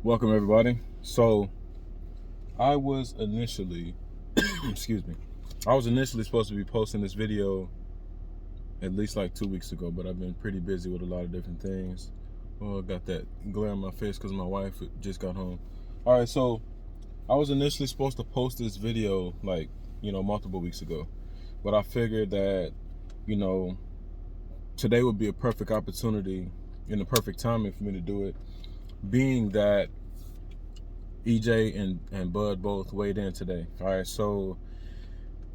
Welcome everybody. So I was initially excuse me, I was initially supposed to be posting this video at least like 2 weeks ago, but I've been pretty busy with a lot of different things. Oh, I got that glare on my face because my wife just got home. All right, so I was initially supposed to post this video like, multiple weeks ago, but I figured that, today would be a perfect opportunity and the perfect timing for me to do it, being that EJ and Bud both weighed in today. All right, so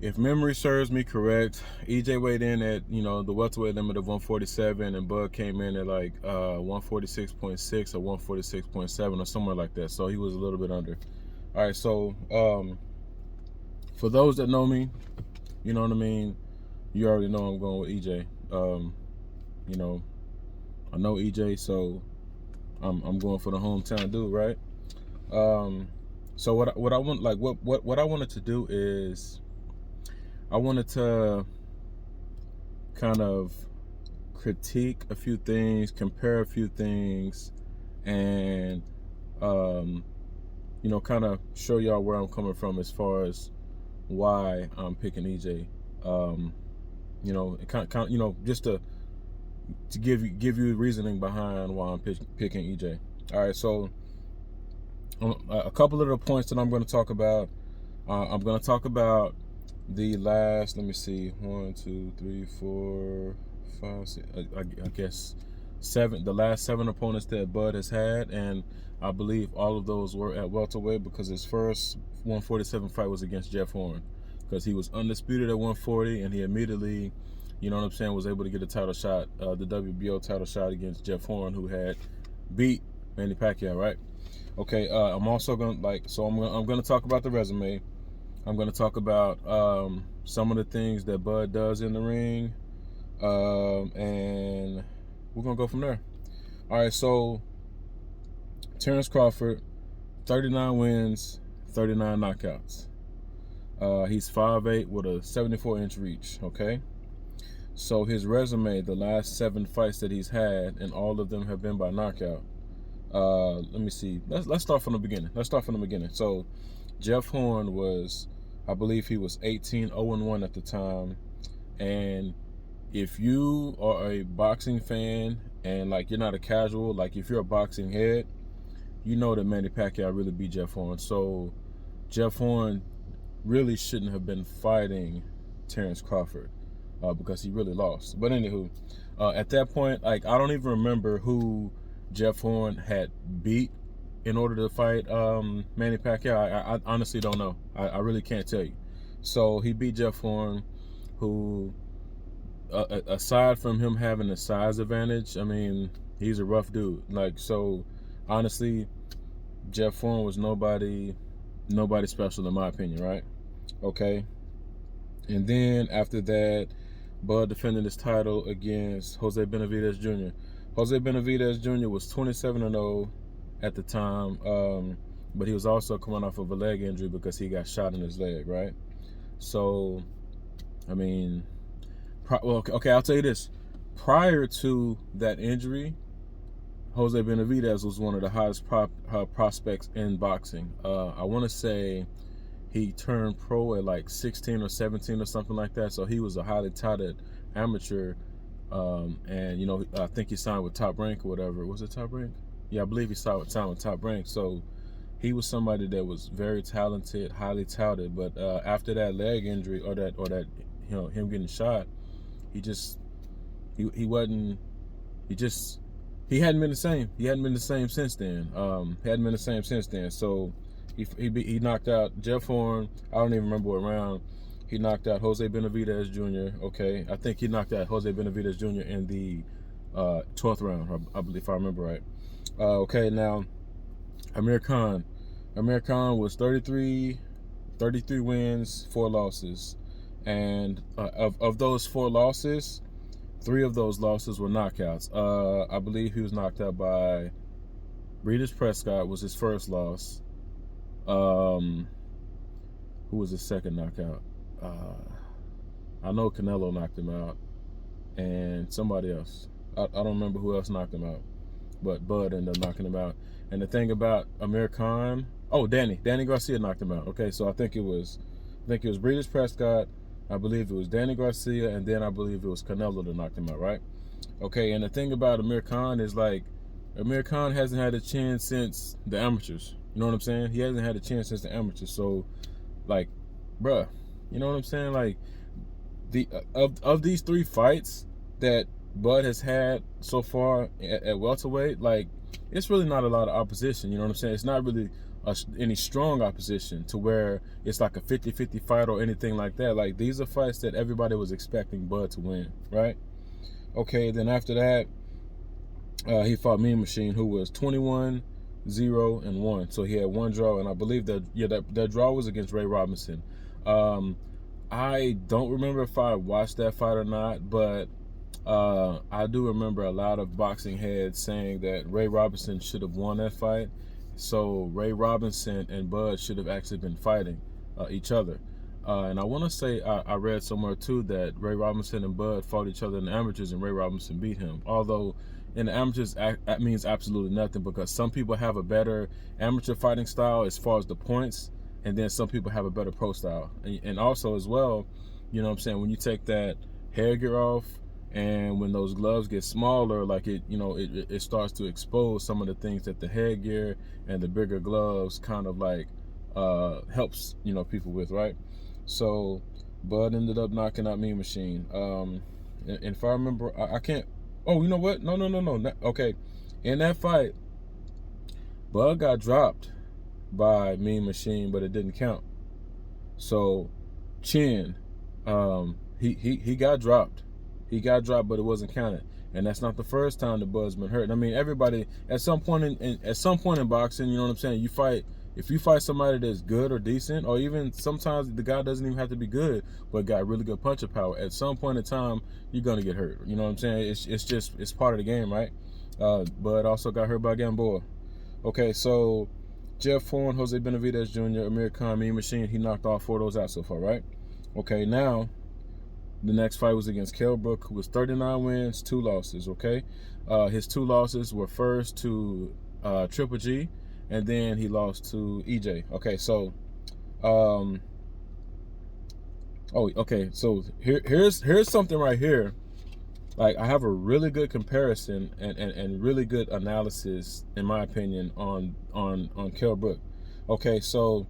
if memory serves me correct, EJ weighed in at, the welterweight limit of 147, and Bud came in at like 146.6 or 146.7 or somewhere like that. So he was a little bit under. All right, so for those that know me, you know what I mean, you already know I'm going with EJ. I know EJ, so I'm going for the hometown dude, right? So what I want, like what I wanted to do is I wanted to kind of critique a few things, compare a few things, and kind of show y'all where I'm coming from as far as why I'm picking EJ. Just to give you reasoning behind why I'm picking EJ. All right, so a couple of the points that I'm going to talk about. I'm going to talk about the last, let me see, 1, 2, 3, 4, 5, 6, I guess 7, the last 7 opponents that Bud has had, and I believe all of those were at welterweight, because his first 147 fight was against Jeff Horn, because he was undisputed at 140, and he immediately, was able to get a title shot, the WBO title shot against Jeff Horn, who had beat Manny Pacquiao, right? Okay, I'm also going to, I'm going to talk about the resume. I'm going to talk about some of the things that Bud does in the ring, and we're going to go from there. All right, so Terence Crawford, 39 wins, 39 knockouts. He's 5'8" with a 74-inch reach, okay? So his resume, the last 7 fights that he's had, and all of them have been by knockout. Let me see. Let's start from the beginning. So Jeff Horn was, I believe he was 18-0-1 at the time. And if you are a boxing fan and like you're not a casual, like if you're a boxing head, you know that Manny Pacquiao really beat Jeff Horn. So Jeff Horn really shouldn't have been fighting Terence Crawford because he really lost. But anywho, at that point, like I don't even remember who Jeff Horn had beat in order to fight Manny Pacquiao. I honestly don't know. I really can't tell you. So he beat Jeff Horn, who, aside from him having a size advantage, I mean, he's a rough dude. Like, so honestly, Jeff Horn was nobody special in my opinion, right? Okay. And then after that, Bud defended his title against Jose Benavidez Jr. Jose Benavidez Jr. was 27-0 at the time, but he was also coming off of a leg injury because he got shot in his leg, right? So, I mean, okay, I'll tell you this. Prior to that injury, Jose Benavidez was one of the highest prospects in boxing. I want to say he turned pro at like 16 or 17 or something like that. So he was a highly touted amateur. And I think he signed with Top Rank or whatever. Was it Top Rank? Yeah, I believe he signed with Top Rank. So he was somebody that was very talented, highly touted. But after that leg injury or that him getting shot, he hadn't been the same. He hadn't been the same since then. So he knocked out Jeff Horn. I don't even remember what round. He knocked out Jose Benavidez Jr. Okay, I think he knocked out Jose Benavidez Jr. in the 12th round, I believe, if I remember right. Okay, now Amir Khan. Amir Khan was 33 wins, 4 losses, and of those 4 losses, 3 of those losses were knockouts. I believe he was knocked out by Breeders Prescott was his first loss. Who was his second knockout? I know Canelo knocked him out, and somebody else. I don't remember who else knocked him out. but Bud ended up knocking him out. And the thing about Amir Khan, Danny Garcia knocked him out. Okay, so I think it was Breeders Prescott, I believe it was Danny Garcia, and then I believe it was Canelo that knocked him out, right? Okay, and the thing about Amir Khan is, like, Amir Khan hasn't had a chance since the amateurs. You know what I'm saying? He hasn't had a chance since the amateurs. So, like, bruh, you know what I'm saying? Like, of these 3 fights that Bud has had so far at welterweight, like, it's really not a lot of opposition. You know what I'm saying? It's not really any strong opposition to where it's like a 50-50 fight or anything like that. Like, these are fights that everybody was expecting Bud to win, right? Okay, then after that, he fought Mean Machine, who was 21-0-1. So he had 1 draw, and I believe that draw was against Ray Robinson. I don't remember if I watched that fight or not, but I do remember a lot of boxing heads saying that Ray Robinson should have won that fight. So Ray Robinson and Bud should have actually been fighting each other. And I want to say I read somewhere too that Ray Robinson and Bud fought each other in the amateurs and Ray Robinson beat him. Although in the amateurs that means absolutely nothing, because some people have a better amateur fighting style as far as the points, and then some people have a better pro style. And also as well, you know what I'm saying, when you take that headgear off and when those gloves get smaller, like it starts to expose some of the things that the headgear and the bigger gloves kind of like helps, people with, right? So Bud ended up knocking out Mean Machine. And if I remember, I can't. Oh, you know what? No. Okay, in that fight, Bud got dropped by Mean Machine, but it didn't count. So Chin, he got dropped. He got dropped, but it wasn't counted. And that's not the first time the Bud's been hurt. I mean, everybody at some point in boxing, you know what I'm saying, if you fight somebody that's good or decent, or even sometimes the guy doesn't even have to be good, but got really good puncher power, at some point in time, you're going to get hurt. You know what I'm saying? It's part of the game, right? Bud also got hurt by Gamboa. Okay, so Jeff Horn, Jose Benavidez Jr., Amir Khan, Mean Machine, he knocked all 4 of those out so far, right? Okay, now the next fight was against Kell Brook, who was 39 wins, 2 losses, okay? His 2 losses were first to Triple G, and then he lost to EJ. Okay, so so here's something right here. Like, I have a really good comparison and really good analysis, in my opinion, on Kell Brook. Okay, so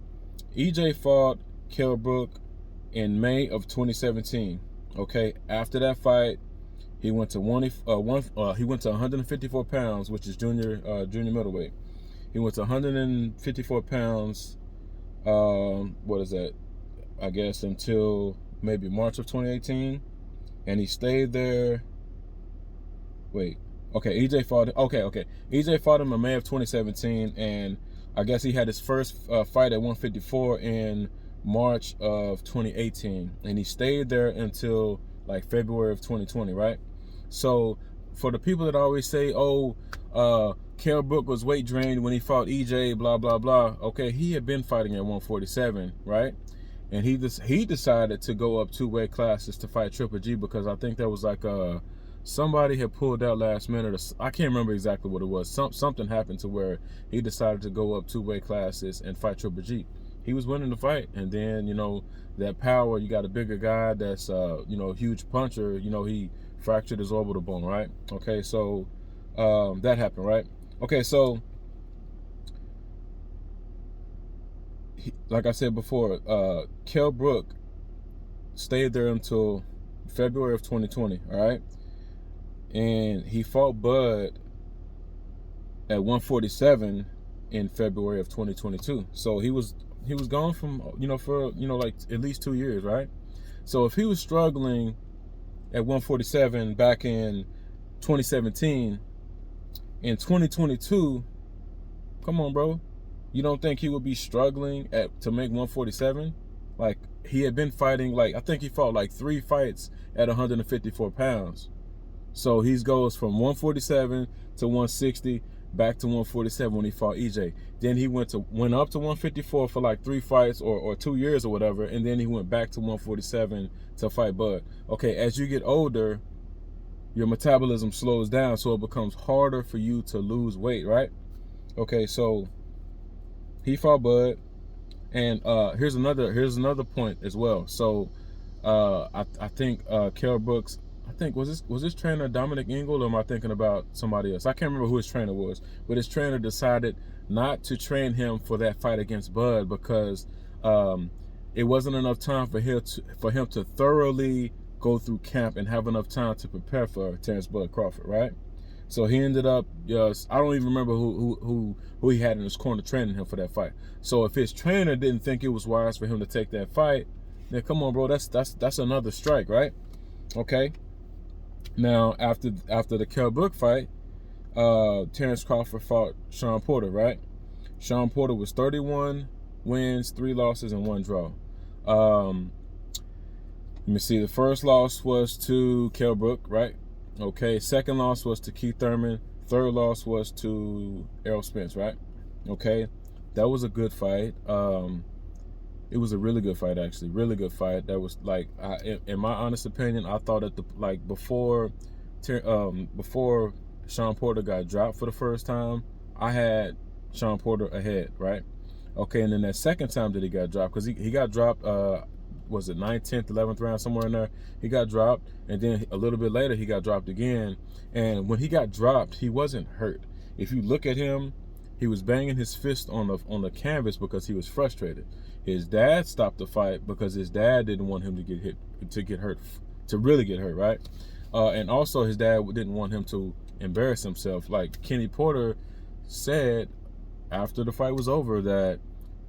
EJ fought Kell Brook in May of 2017. Okay, after that fight, he went to 154 pounds, which is junior middleweight. He went to 154 pounds. What is that? I guess until maybe March of 2018, and he stayed there. Wait, okay. EJ fought. Okay. EJ fought him in May of 2017, and I guess he had his first fight at 154 in March of 2018, and he stayed there until like February of 2020, right? So for the people that always say, Kell Brook was weight drained when he fought EJ, blah blah blah, okay, he had been fighting at 147, right? And he decided to go up 2 weight classes to fight Triple G, because I think that was like somebody had pulled out last minute. I can't remember exactly what it was. Something happened to where he decided to go up 2 weight classes and fight Triple G. He was winning the fight, and then that power. You got a bigger guy that's huge puncher. He fractured his orbital bone, right? Okay, so that happened, right? Okay, so like I said before, Kell Brook stayed there until February of 2020, all right? And he fought Bud at 147 in February of 2022. So he was gone from, for, like at least 2 years, right? So if he was struggling at 147 back in 2017, in 2022, come on, bro. You don't think he would be struggling to make 147? Like, he had been fighting, like, I think he fought like 3 fights at 154 pounds. So he goes from 147 to 160, back to 147 when he fought EJ. Then he went up to 154 for like 3 fights or 2 years or whatever, and then he went back to 147 to fight Bud. Okay, as you get older, your metabolism slows down, so it becomes harder for you to lose weight, right? Okay, so he fought Bud, and here's another point as well. So I think Kell Brooks, I think was this trainer Dominic Ingle, or am I thinking about somebody else? I can't remember who his trainer was, but his trainer decided not to train him for that fight against Bud because it wasn't enough time for him to thoroughly go through camp and have enough time to prepare for Terence Bud Crawford, right? So he ended up, I don't even remember who he had in his corner training him for that fight. So if his trainer didn't think it was wise for him to take that fight, then come on, bro, that's another strike, right? Okay. Now after the Kell Brook fight, Terence Crawford fought Sean Porter, right? Sean Porter was 31 wins, 3 losses, and 1 draw. Let me see. The first loss was to Kell Brook, right? Okay. Second loss was to Keith Thurman. Third loss was to Errol Spence, right? Okay. That was a good fight. It was a really good fight, actually. Really good fight. That was like, in my honest opinion, I thought that before Sean Porter got dropped for the first time, I had Sean Porter ahead, right? Okay, and then that second time that he got dropped, because he got dropped, was it 9th, 10th, 11th round, somewhere in there, he got dropped, and then a little bit later he got dropped again. And when he got dropped, he wasn't hurt. If you look at him, he was banging his fist on the canvas because he was frustrated. His dad stopped the fight because his dad didn't want him to really get hurt, right? And also his dad didn't want him to embarrass himself. Like Kenny Porter said after the fight was over that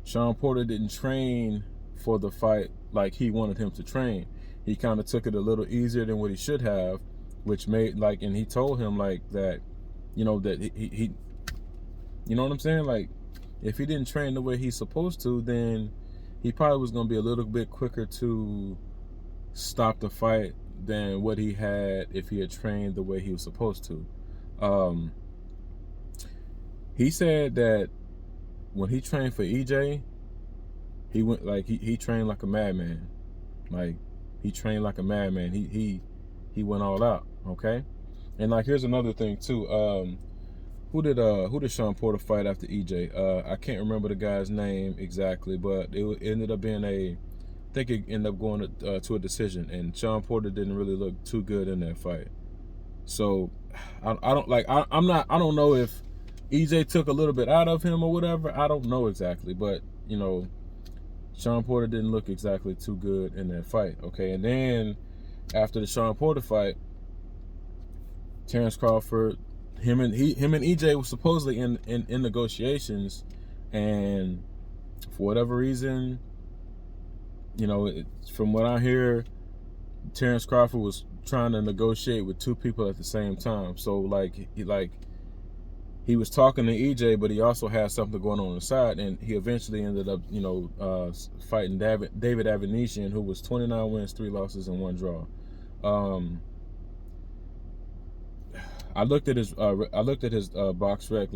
Sean Porter didn't train for the fight like he wanted him to train. He kind of took it a little easier than what he should have, which made and he told him that, that he you know what I'm saying? Like, if he didn't train the way he's supposed to, then he probably was going to be a little bit quicker to stop the fight than what he had if he had trained the way he was supposed to. He said that when he trained for EJ, he went he trained like a madman. Like, he trained like a madman. He went all out, okay? And here's another thing too. Who did Sean Porter fight after EJ? I can't remember the guy's name exactly, but it ended up being I think it ended up going to a decision, and Sean Porter didn't really look too good in that fight. So I don't know if EJ took a little bit out of him or whatever. I don't know exactly, but Sean Porter didn't look exactly too good in that fight. Okay, and then after the Sean Porter fight, Terence Crawford, him and EJ were supposedly in negotiations, and for whatever reason, from what I hear, Terence Crawford was trying to negotiate with 2 people at the same time. So he was talking to EJ, but he also had something going on the side, and he eventually ended up fighting David Avanesian, who was 29 wins, 3 losses, and 1 draw. I looked at his box rec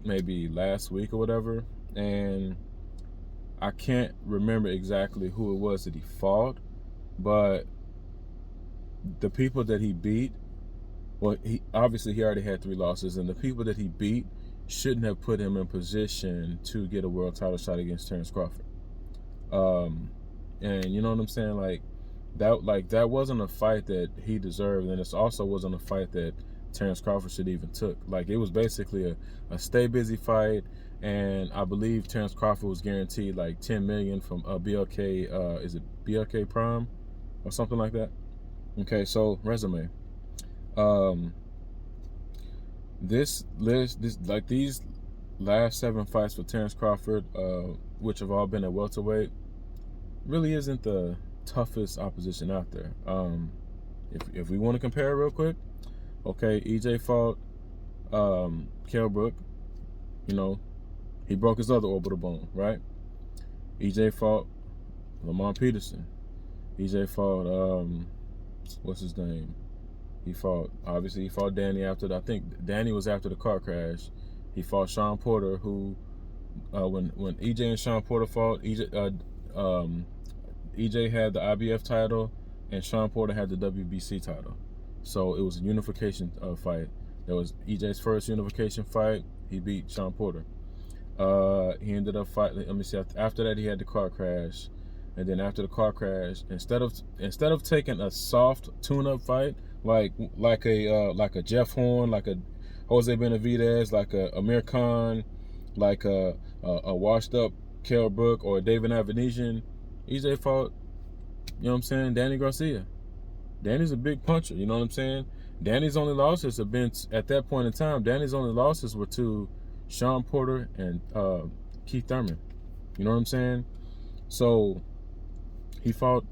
maybe last week or whatever, and I can't remember exactly who it was that he fought, but the people that he beat, well, he already had 3 losses, and the people that he beat shouldn't have put him in position to get a world title shot against Terence Crawford. And you know what I'm saying? That wasn't a fight that he deserved, and it also wasn't a fight that Terence Crawford should even took. It was basically a stay busy fight, and I believe Terence Crawford was guaranteed $10 million from BLK. Is it BLK Prime or something like that? Okay, so resume. These last 7 fights for Terence Crawford, which have all been at welterweight, really isn't the toughest opposition out there. If we want to compare real quick, okay, EJ fought Kell Brook. He broke his other orbital bone, right? EJ fought Lamont Peterson. EJ fought what's his name? He fought Danny after I think Danny was after the car crash. He fought Sean Porter, who when EJ and Sean Porter fought, EJ had the IBF title and Sean Porter had the WBC title. So it was a unification fight. That was EJ's first unification fight. He beat Sean Porter. He ended up fighting. Let me see. After that, he had the car crash, and then after the car crash, instead of taking a soft tune-up fight like a Jeff Horn, like a Jose Benavidez, like a Amir Khan, like a washed-up Kell Brook or David Avenesian, EJ fought, you know what I'm saying, Danny Garcia. Danny's a big puncher, you know what I'm saying? Danny's only losses have been, at that point in time, Danny's only losses were to Sean Porter and Keith Thurman. You know what I'm saying? So he fought,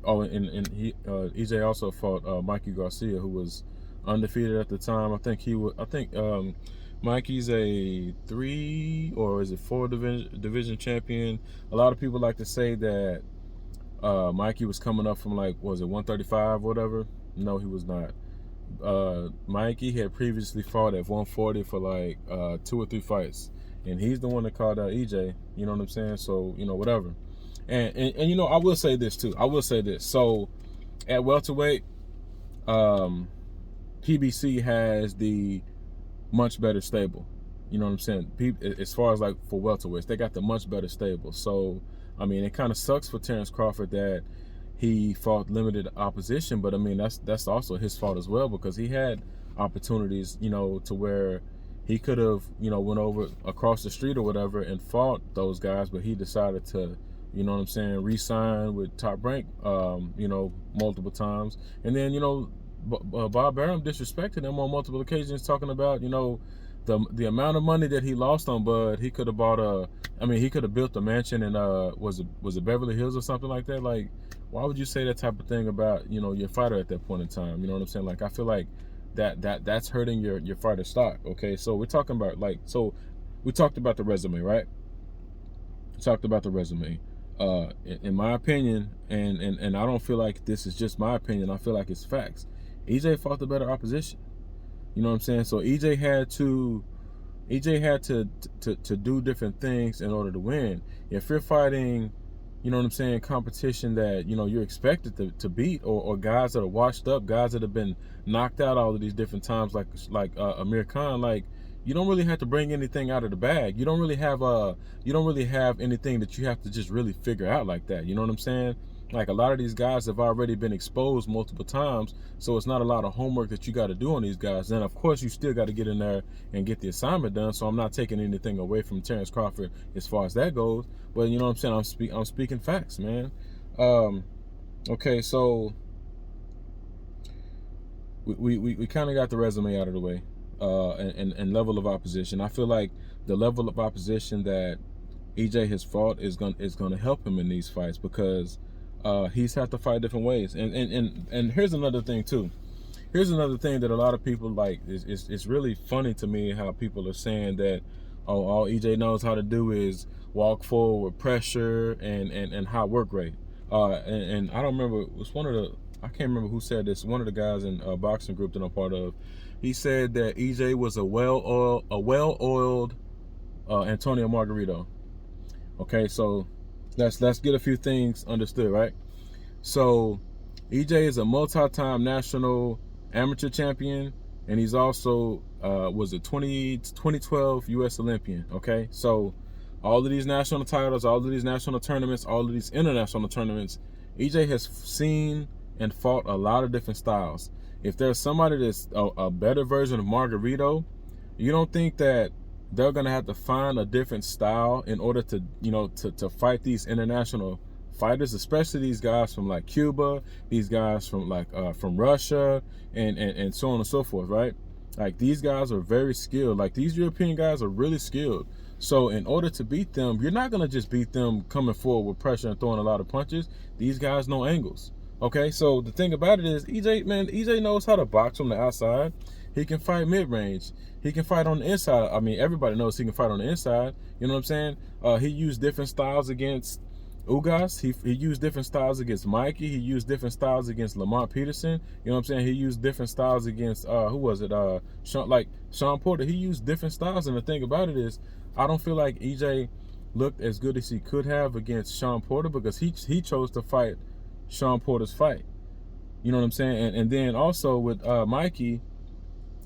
and EJ also fought Mikey Garcia, who was undefeated at the time. I think Mikey's a 3 or is it 4 division champion. A lot of people like to say that Mikey was coming up from, like, was it 135 or whatever? No, he was not. Mikey had previously fought at 140 for like 2 or 3 fights, and he's the one that called out EJ. You know what I'm saying? So, you know, whatever. And you know, I will say this too. So at welterweight, PBC has the much better stable. You know what I'm saying? As far as like for welterweights, they got the much better stable. So I mean, it kind of sucks for Terence Crawford that he fought limited opposition, but I mean, that's also his fault as well, because he had opportunities, you know, to where he could have, you know, went over across the street or whatever and fought those guys, but he decided to, you know what I'm saying, re-sign with Top Rank, you know, multiple times. And then, you know, Bob Arum disrespected him on multiple occasions, talking about, you know, the amount of money that he lost on Bud. He could have bought he could have built a mansion in was it Beverly Hills or something like that. Like, why would you say that type of thing about, you know, your fighter at that point in time? You know what I'm saying? Like, I feel like that's hurting your fighter stock. Okay, so we're talking about, like, so we talked about the resume, right? We talked about the resume. In my opinion, and I don't feel like this is just my opinion, I feel like it's facts. EJ fought the better opposition. You know what I'm saying? So EJ had to do different things in order to win. If you're fighting, you know what I'm saying, competition that, you know, you're expected to beat, or guys that are washed up, guys that have been knocked out all of these different times, like Amir Khan, like, you don't really have to bring anything out of the bag. You don't really have anything that you have to just really figure out like that. You know what I'm saying? Like, a lot of these guys have already been exposed multiple times, so it's not a lot of homework that you got to do on these guys. Then, of course, you still got to get in there and get the assignment done, so I'm not taking anything away from Terence Crawford as far as that goes. But, you know what I'm saying? I'm speaking facts, man. Okay, so we kind of got the resume out of the way, and level of opposition. I feel like the level of opposition that EJ has fought is going to help him in these fights, because he's had to fight different ways. And here's another thing too. Here's another thing that a lot of people like. It's really funny to me how people are saying that, oh, all EJ knows how to do is walk forward with pressure and high work rate. And I don't remember, it was I can't remember who said this. One of the guys in a boxing group that I'm part of, he said that EJ was a well-oiled Antonio Margarito. Okay, so let's get a few things understood, right? So EJ is a multi-time national amateur champion, and he's also was a 2012 U.S. Olympian. Okay, so all of these national titles, all of these national tournaments, all of these international tournaments, EJ has seen and fought a lot of different styles. If there's somebody that's a better version of Margarito, you don't think that they're gonna have to find a different style in order to, you know, to fight these international fighters, especially these guys from like Cuba, these guys from like from Russia, and so on and so forth, right? Like, these guys are very skilled. Like, these European guys are really skilled. So in order to beat them, you're not gonna just beat them coming forward with pressure and throwing a lot of punches. These guys know angles. Okay, so the thing about it is, EJ knows how to box from the outside. He can fight mid-range. He can fight on the inside. I mean, everybody knows he can fight on the inside. You know what I'm saying? He used different styles against Ugas. He used different styles against Mikey. He used different styles against Lamont Peterson. You know what I'm saying? He used different styles against, who was it? Sean Porter. He used different styles. And the thing about it is, I don't feel like EJ looked as good as he could have against Sean Porter, because he chose to fight Sean Porter's fight. You know what I'm saying? And then also with Mikey,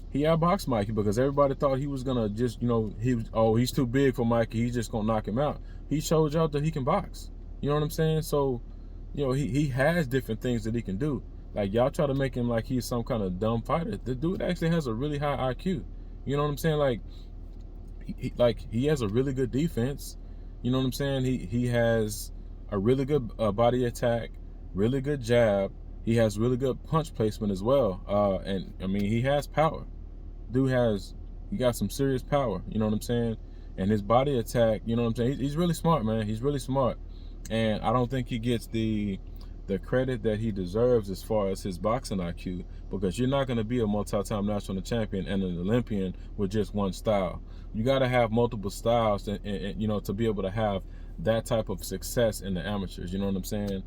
he outboxed Mikey because everybody thought he was gonna just, he's too big for Mikey. He's just gonna knock him out. He showed y'all that he can box. You know what I'm saying? So, he has different things that he can do. Like, y'all try to make him like he's some kind of dumb fighter. The dude actually has a really high IQ. You know what I'm saying? Like, he has a really good defense. You know what I'm saying? He has a really good body attack, really good jab. He has really good punch placement as well. And I mean, he has power. He got some serious power. You know what I'm saying? And his body attack, you know what I'm saying? He's really smart, man. He's really smart. And I don't think he gets the credit that he deserves as far as his boxing IQ, because you're not going to be a multi-time national champion and an Olympian with just one style. You got to have multiple styles, and to be able to have that type of success in the amateurs. You know what I'm saying?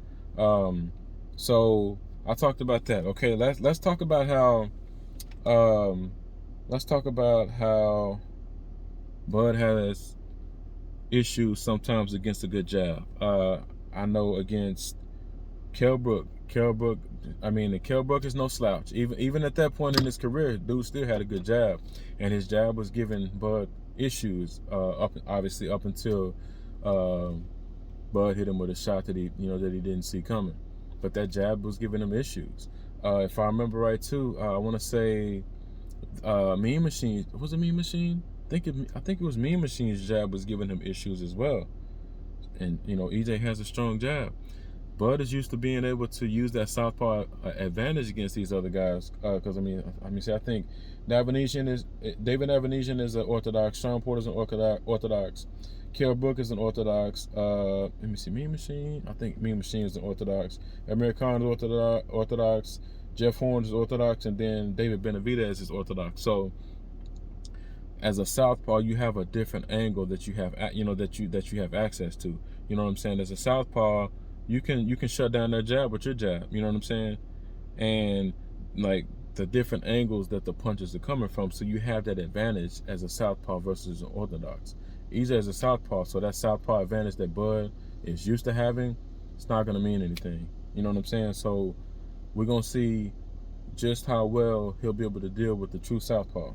So I talked about that. Okay, let's talk about how Bud has issues sometimes against a good jab. I know against Kell Brook, Kell Brook is no slouch. Even at that point in his career, dude still had a good jab, and his jab was giving Bud issues. Up until Bud hit him with a shot that he didn't see coming, but that jab was giving him issues. If I remember right too, I want to say Mean Machine. Was it Mean Machine? I think it was Mean Machine's jab was giving him issues as well. And EJ has a strong jab. Bud is used to being able to use that southpaw advantage against these other guys. Because I think David Navanian is an orthodox. Sean Porter's an orthodox. Kell Brook is an orthodox. Let me see, Mean Machine. I think Mean Machine is an orthodox. Amir Khan is orthodox. Jeff Horn is orthodox, and then David Benavidez is orthodox. So, as a southpaw, you have a different angle that you have, that you have access to. You know what I'm saying? As a southpaw, you can shut down their jab with your jab. You know what I'm saying? And like the different angles that the punches are coming from, so you have that advantage as a southpaw versus an orthodox. EJ is a southpaw, so that southpaw advantage that Bud is used to having, it's not going to mean anything. You know what I'm saying? So we're going to see just how well he'll be able to deal with the true southpaw.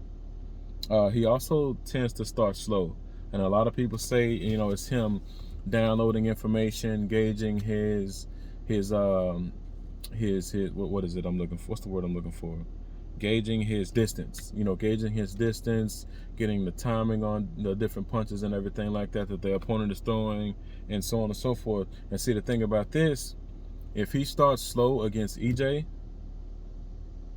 He also tends to start slow, and a lot of people say it's him downloading information, gauging his what is it I'm looking for? What's the word I'm looking for? Gauging his distance. Gauging his distance, getting the timing on the different punches and everything like that the opponent is throwing, and so on and so forth. And see, the thing about this, if he starts slow against EJ,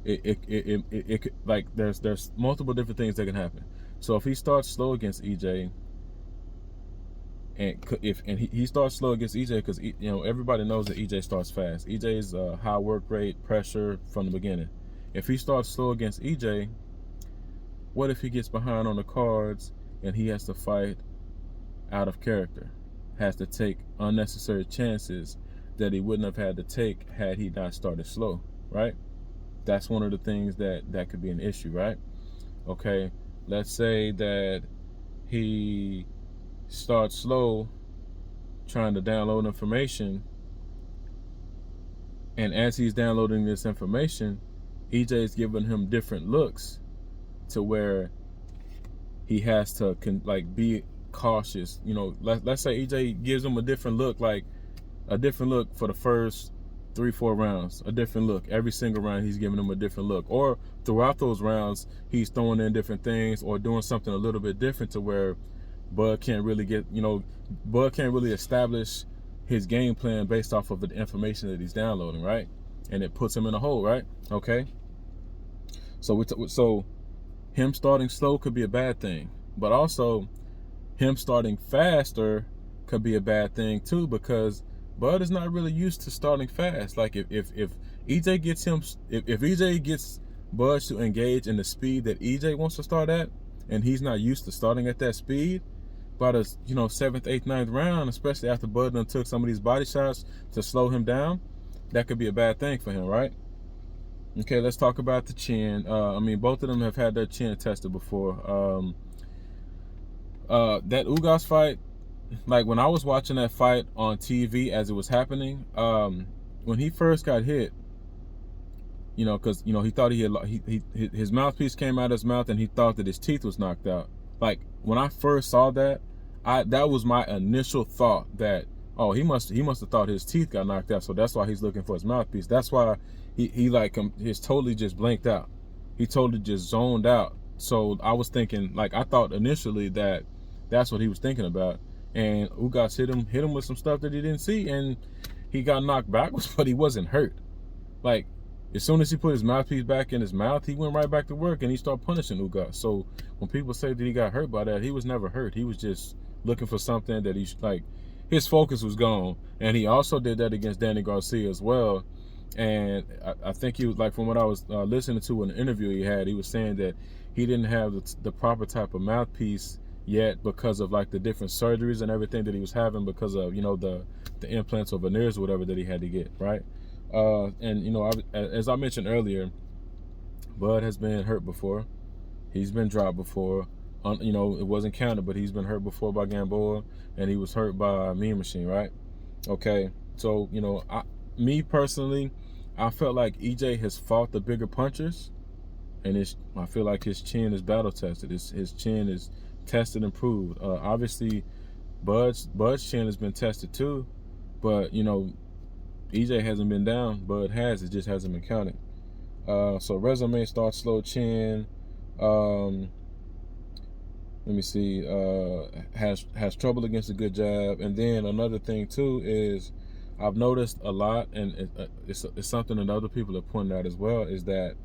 it like there's multiple different things that can happen. So if he starts slow against EJ, and he starts slow against EJ, because everybody knows that EJ starts fast. EJ's high work rate, pressure from the beginning. If he starts slow against EJ, what if he gets behind on the cards and he has to fight out of character, has to take unnecessary chances that he wouldn't have had to take had he not started slow, right? That's one of the things that could be an issue, right? Okay, let's say that he starts slow trying to download information, and as he's downloading this information, EJ is giving him different looks to where he has to be cautious. Let's say EJ gives him a different look for the first 3-4 rounds, a different look. Every single round he's giving him a different look, or throughout those rounds he's throwing in different things or doing something a little bit different to where Bud can't really establish his game plan based off of the information that he's downloading, right? And it puts him in a hole, right? Okay. So him starting slow could be a bad thing, but also him starting faster could be a bad thing too, because Bud is not really used to starting fast. Like if EJ gets Bud to engage in the speed that EJ wants to start at, and he's not used to starting at that speed, by the 7th, 8th, 9th round, especially after Bud done took some of these body shots to slow him down, that could be a bad thing for him, right? Okay, let's talk about the chin. Both of them have had their chin tested before. That Ugas fight, like when I was watching that fight on TV as it was happening, when he first got hit, you know, because you know he thought his mouthpiece came out of his mouth and he thought that his teeth was knocked out. Like when I first saw that, that was my initial thought that, oh, he must have thought his teeth got knocked out, so that's why he's looking for his mouthpiece. That's why he he's totally just blanked out. He totally just zoned out. So I was thinking, like, I thought initially that that's what he was thinking about. And Ugas hit him with some stuff that he didn't see, and he got knocked backwards, but he wasn't hurt. Like, as soon as he put his mouthpiece back in his mouth, he went right back to work and he started punishing Ugas. So when people say that he got hurt by that, he was never hurt. He was just looking for something that his focus was gone. And he also did that against Danny Garcia as well. And I think he was, like, from what I was listening to in the interview he was saying that he didn't have the proper type of mouthpiece yet because of, like, the different surgeries and everything that he was having because of, you know, the implants or veneers or whatever that he had to get, right? And, you know, as I mentioned earlier, Bud has been hurt before. He's been dropped before. You know, it wasn't counted, but he's been hurt before by Gamboa, and he was hurt by Mean Machine, right? Okay, so, you know, me personally, I felt like EJ has fought the bigger punchers, and I feel like his chin is battle tested. His chin is tested and proved. Obviously, Bud's chin has been tested too, but, you know, EJ hasn't been down. Bud has. It just hasn't been counted. So resume starts slow, chin. Let me see. Has trouble against a good jab. And then another thing too is I've noticed a lot, and it's something that other people have pointed out as well, is that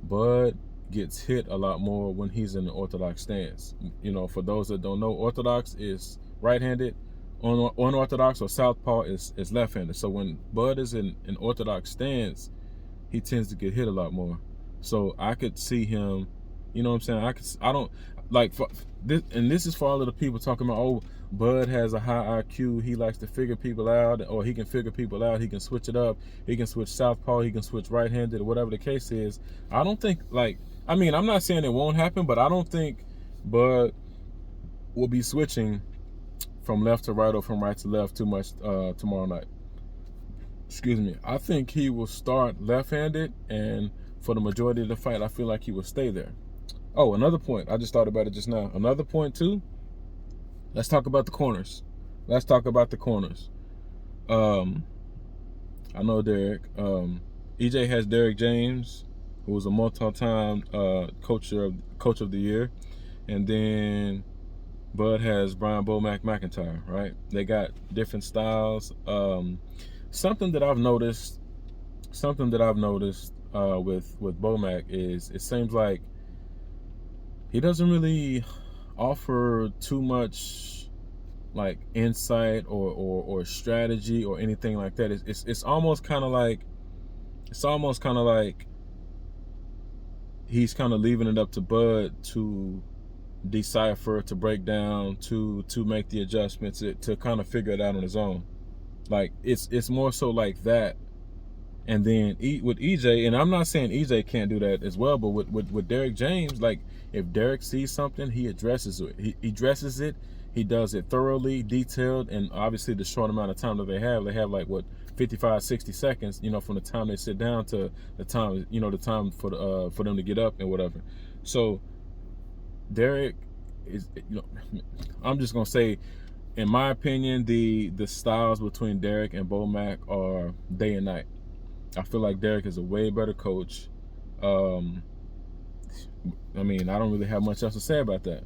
Bud gets hit a lot more when he's in the orthodox stance. You know, for those that don't know, orthodox is right-handed. Unorthodox or southpaw is left-handed. So when Bud is in an orthodox stance, he tends to get hit a lot more. So I could see him, you know what I'm saying? I don't like for this, and this is for all of the people talking about, oh, Bud has a high IQ, he likes to figure people out, or he can figure people out, he can switch it up, he can switch southpaw, he can switch right-handed, or whatever the case is. I don't think, like, I mean, I'm not saying it won't happen, but I don't think Bud will be switching from left to right or from right to left too much tomorrow night. Excuse me. I think he will start left-handed, and for the majority of the fight, I feel like he will stay there. Oh, another point. I just thought about it just now. Another point, too. Let's talk about the corners. I know Derek. EJ has Derek James, who was a multi-time coach of the year. And then Bud has Brian Bomac McIntyre, right? They got different styles. Something that I've noticed with Bomac is it seems like he doesn't really offer too much, like, insight or strategy or anything like that. It's almost kind of like he's kind of leaving it up to Bud to decipher, to break down, to make the adjustments, to kind of figure it out on his own. Like, it's more so like that. And then with EJ, and I'm not saying EJ can't do that as well, but with Derek James, like, if Derek sees something, he addresses it. He addresses it. He does it thoroughly, detailed, and obviously the short amount of time that they have like, what, 55, 60 seconds, you know, from the time they sit down to the time, you know, the time for them to get up and whatever. So Derek is, you know, I'm just gonna say, in my opinion, the styles between Derek and Bomac are day and night. I feel like Derek is a way better coach. I mean, I don't really have much else to say about that.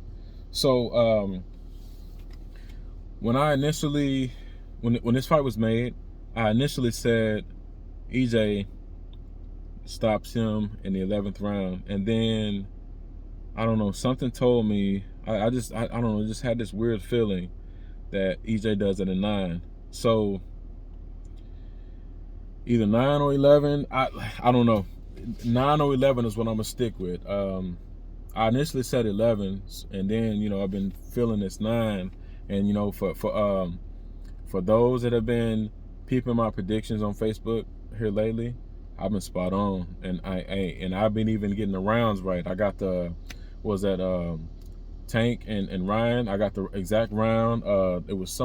So when this fight was made, I initially said EJ stops him in the 11th round, and then I don't know, something told me, I don't know, just had this weird feeling that EJ does it in 9. So either 9 or 11, I don't know. 9 or 11 is what I'm gonna stick with. I initially said 11, and then, you know, I've been feeling this 9, and, you know, for those that have been peeping my predictions on Facebook here lately, I've been spot on, and I've been even getting the rounds right. I got Tank and Ryan. I got the exact round. It was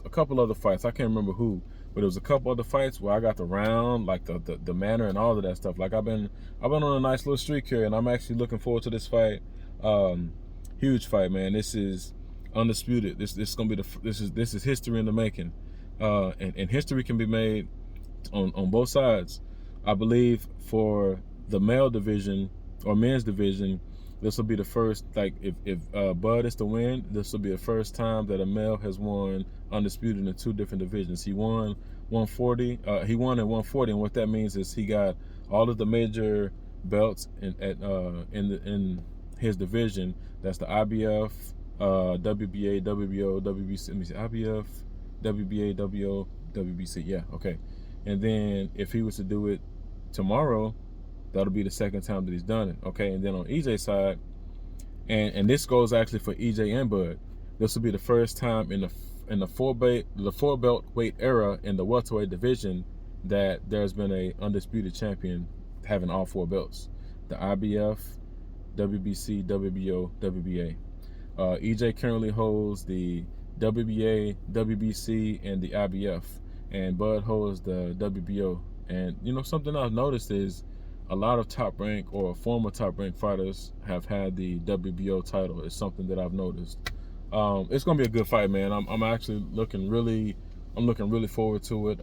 a couple other fights. I can't remember who, But there was a couple other fights where I got the round, like the manner and all of that stuff. Like I've been on a nice little streak here, and I'm actually looking forward to this fight. Huge fight, man. This is undisputed. This is gonna be this is history in the making. And history can be made on both sides. I believe for the male division or men's division, this will be the first, like if Bud is to win, this will be the first time that a male has won undisputed in 2 different divisions. He won 140. He won at 140, and what that means is he got all of the major belts in his division. That's the IBF, WBA, WBO, WBC. Let me see, IBF, WBA, WO, WBC. Yeah, okay. And then if he was to do it tomorrow, that'll be the second time that he's done it. Okay, and then on EJ's side, and this goes actually for EJ and Bud, this will be the first time in the four belt weight era in the welterweight division that there's been a undisputed champion having all 4 belts: the IBF, WBC, WBO, WBA. EJ currently holds the WBA, WBC, and the IBF, and Bud holds the WBO. And you know, something I've noticed is a lot of top rank or former top rank fighters have had the WBO title. It's something that I've noticed. It's gonna be a good fight, man. I'm actually looking really forward to it.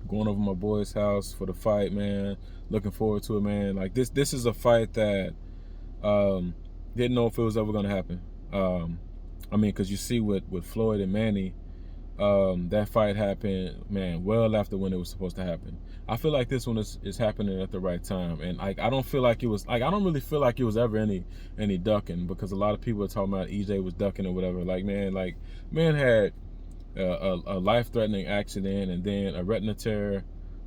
Going over my boy's house for the fight, man. Looking forward to it, man. Like this is a fight that didn't know if it was ever gonna happen. I mean, because you see with Floyd and Manny, that fight happened, man, well after when it was supposed to happen. I feel like this one is happening at the right time, and like I don't feel like it was, like I don't really feel like it was ever any ducking, because a lot of people are talking about EJ was ducking or whatever. Like man had a life-threatening accident, and then a retina tear,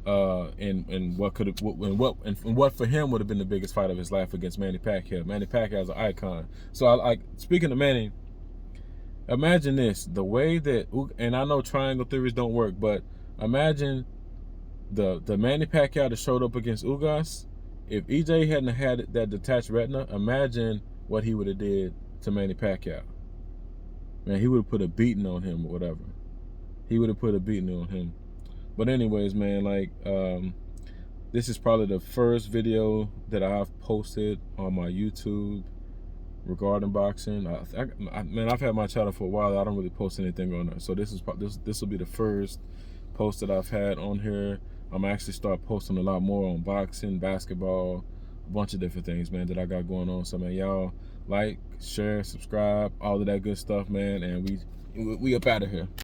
and what for him would have been the biggest fight of his life against Manny Pacquiao. Manny Pacquiao is an icon. So speaking of Manny, imagine this, the way that, and I know triangle theories don't work, but imagine the Manny Pacquiao that showed up against Ugas. If EJ hadn't had that detached retina, imagine what he would have did to Manny Pacquiao. Man, he would have put a beating on him or whatever. He would have put a beating on him. But anyways, man, like this is probably the first video that I've posted on my YouTube regarding boxing. Man, I've had my channel for a while. I don't really post anything on there, so this will be the first post that I've had on here. I'm actually start posting a lot more on boxing, basketball, a bunch of different things, man, that I got going on. So man, y'all like, share, subscribe, all of that good stuff, man, and we up out of here.